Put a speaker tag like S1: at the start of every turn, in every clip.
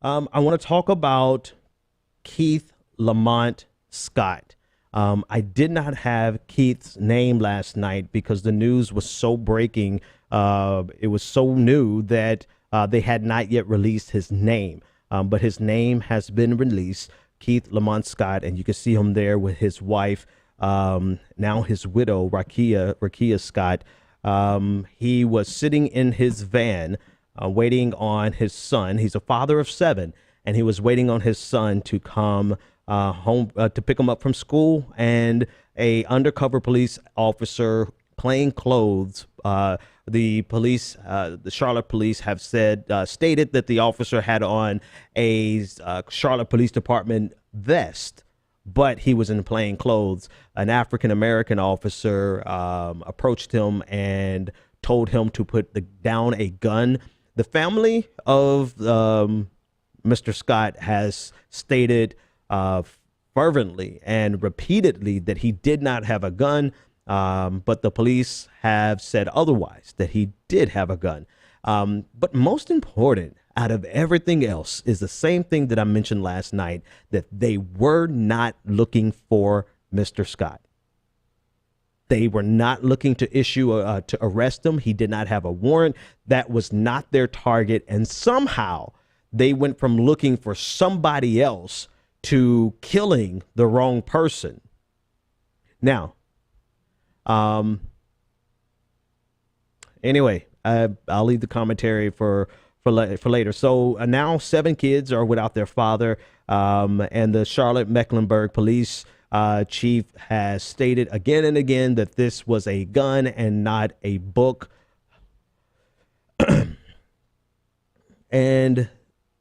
S1: I want to talk about Keith Lamont Scott. I did not have Keith's name last night because the news was so breaking. It was so new that they had not yet released his name. But his name has been released, Keith Lamont Scott, and you can see him there with his wife, now his widow, Rakia Scott. He was sitting in his van waiting on his son. He's a father of 7, and he was waiting on his son to come home to pick him up from school. And a undercover police officer, plain clothes, the police, the Charlotte police have stated that the officer had on a Charlotte Police Department vest, but he was in plain clothes. An African-American officer approached him and told him to put down a gun. The family of Mr. Scott has stated fervently and repeatedly that he did not have a gun, but the police have said otherwise, that he did have a gun. But most important out of everything else is the same thing that I mentioned last night, that they were not looking for Mr. Scott. They were not looking to to arrest him. He did not have a warrant. That was not their target. And somehow they went from looking for somebody else to killing the wrong person. Now, anyway, I'll leave the commentary for later. So now 7 kids are without their father, and the Charlotte Mecklenburg police chief has stated again and again that this was a gun and not a book. And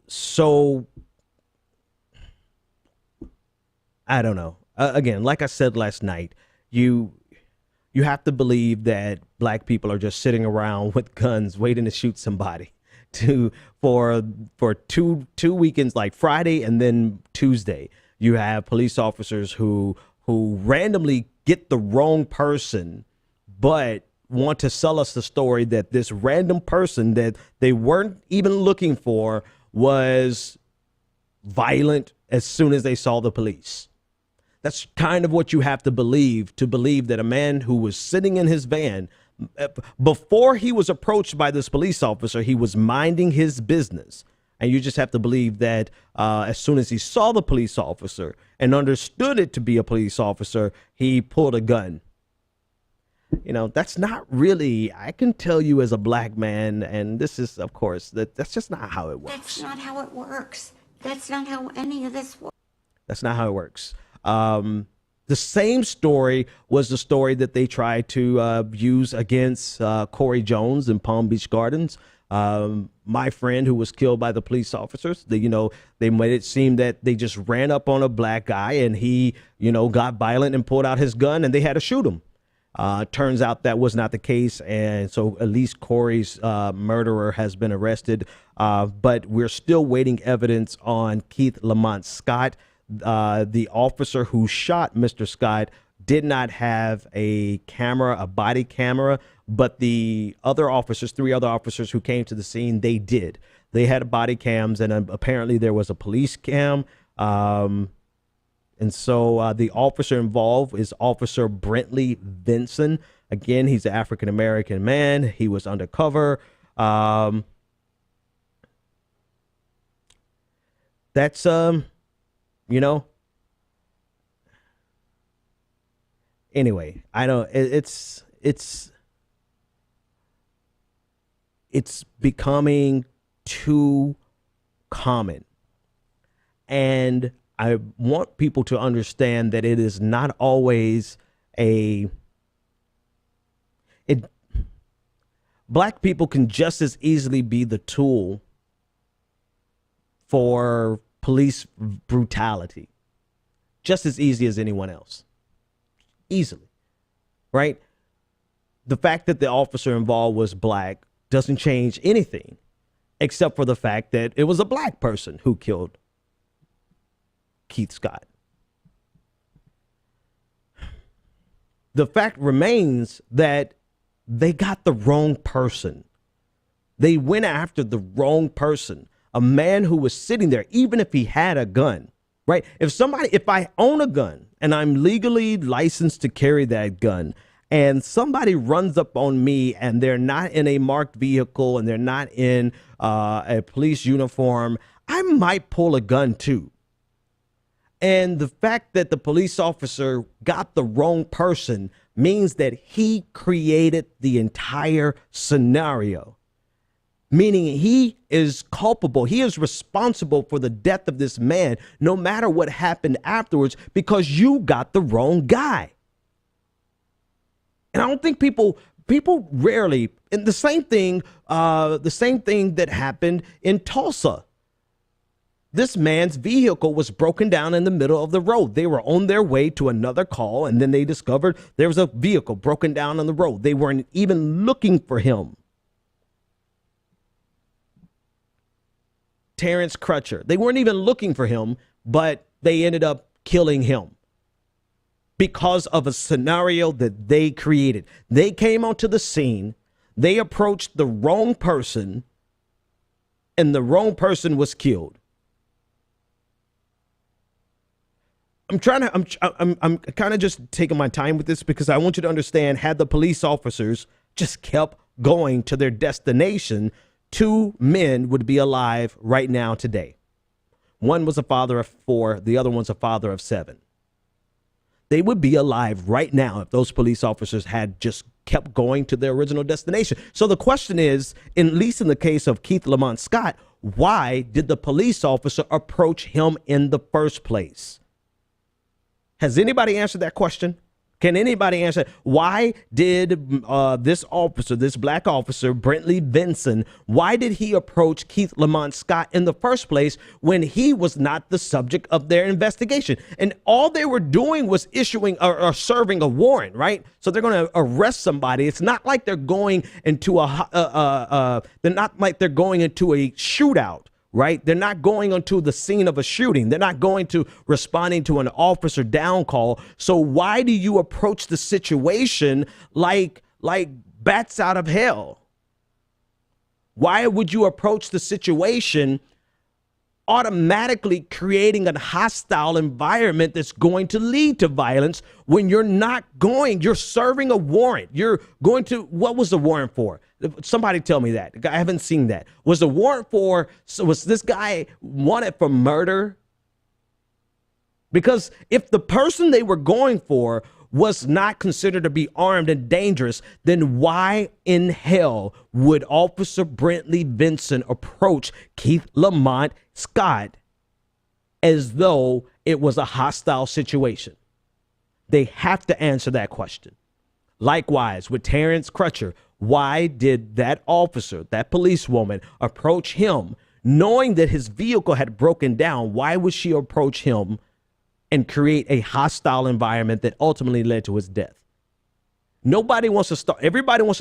S1: so I don't know. Again, like I said last night, you have to believe that black people are just sitting around with guns waiting to shoot somebody for two weekends, like Friday and then Tuesday. You have police officers who randomly get the wrong person, but want to sell us the story that this random person that they weren't even looking for was violent as soon as they saw the police. That's kind of what you have to believe that a man who was sitting in his van, before he was approached by this police officer, he was minding his business. And you just have to believe that as soon as he saw the police officer and understood it to be a police officer, he pulled a gun. You know, that's not really, I can tell you as a black man, and this is, of course, that's just not how it works.
S2: That's not how it works. That's not how any of this works.
S1: That's not how it works. The same story was the story that they tried to use against Corey Jones in Palm Beach Gardens. My friend who was killed by the police officers, they made it seem that they just ran up on a black guy and he, got violent and pulled out his gun and they had to shoot him. Turns out that was not the case. And so at least Corey's murderer has been arrested. But we're still waiting evidence on Keith Lamont Scott. The officer who shot Mr. Scott did not have a body camera, but the other officers, 3 other officers who came to the scene, they did. They had body cams, and apparently there was a police cam. And so the officer involved is Officer Brentley Vinson. Again, he's an African-American man. He was undercover. That's, anyway, I don't, it's becoming too common. And I want people to understand that it is not always black people can just as easily be the tool for police brutality, just as easy as anyone else. Easily, right? The fact that the officer involved was black doesn't change anything, except for the fact that it was a black person who killed Keith Scott. The fact remains that they got the wrong person. They went after the wrong person. a man who was sitting there, even if he had a gun, right? If I own a gun and I'm legally licensed to carry that gun, and somebody runs up on me and they're not in a marked vehicle and they're not in a police uniform, I might pull a gun too. And the fact that the police officer got the wrong person means that he created the entire scenario, meaning he is culpable. He is responsible for the death of this man, no matter what happened afterwards, because you got the wrong guy. And I don't think people rarely, and the same thing that happened in Tulsa. This man's vehicle was broken down in the middle of the road. They were on their way to another call, and then they discovered there was a vehicle broken down on the road. They weren't even looking for him. Terrence Crutcher. They weren't even looking for him, but they ended up killing him because of a scenario that they created. They came onto the scene, they approached the wrong person, and the wrong person was killed. I'm kind of just taking my time with this because I want you to understand, had the police officers just kept going to their destination, 2 men would be alive right now today. One was a father of 4, the other one's a father of 7. They would be alive right now if those police officers had just kept going to their original destination. So the question is, at least in the case of Keith Lamont Scott, why did the police officer approach him in the first place? Has anybody answered that question? Can anybody answer? Why did this officer, this black officer, Brentley Vinson, why did he approach Keith Lamont Scott in the first place when he was not the subject of their investigation? And all they were doing was issuing or serving a warrant, right? So they're going to arrest somebody. It's not like they're going into a shootout. Right? They're not going onto the scene of a shooting. They're not going to responding to an officer down call. So why do you approach the situation like bats out of hell? Why would you approach the situation automatically creating a hostile environment that's going to lead to violence when you're serving a warrant? You're going to, what was the warrant for? Somebody tell me that. I haven't seen that. Was the warrant for, so was this guy wanted for murder? Because if the person they were going for was not considered to be armed and dangerous, then why in hell would Officer Brentley Vinson approach Keith Lamont Scott as though it was a hostile situation? They have to answer that question. Likewise, with Terrence Crutcher, why did that officer, that policewoman, approach him knowing that his vehicle had broken down? Why would she approach him and create a hostile environment that ultimately led to his death? Everybody wants to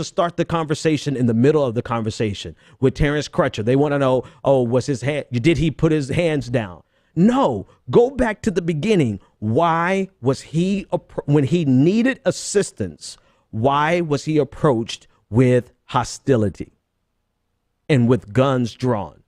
S1: start the conversation in the middle of the conversation. With Terrence Crutcher, they want to know, did he put his hands down? No, go back to the beginning. Why was he, when he needed assistance, why was he approached with hostility and with guns drawn?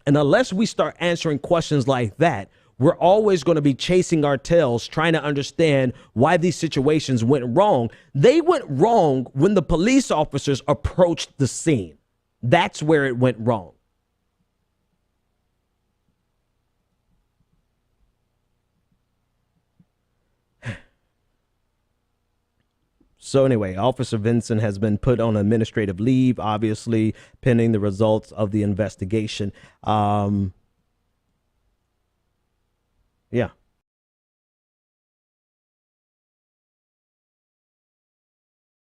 S1: And unless we start answering questions like that, we're always going to be chasing our tails, trying to understand why these situations went wrong. They went wrong when the police officers approached the scene. That's where it went wrong. So anyway, Officer Vinson has been put on administrative leave, obviously, pending the results of the investigation. Yeah.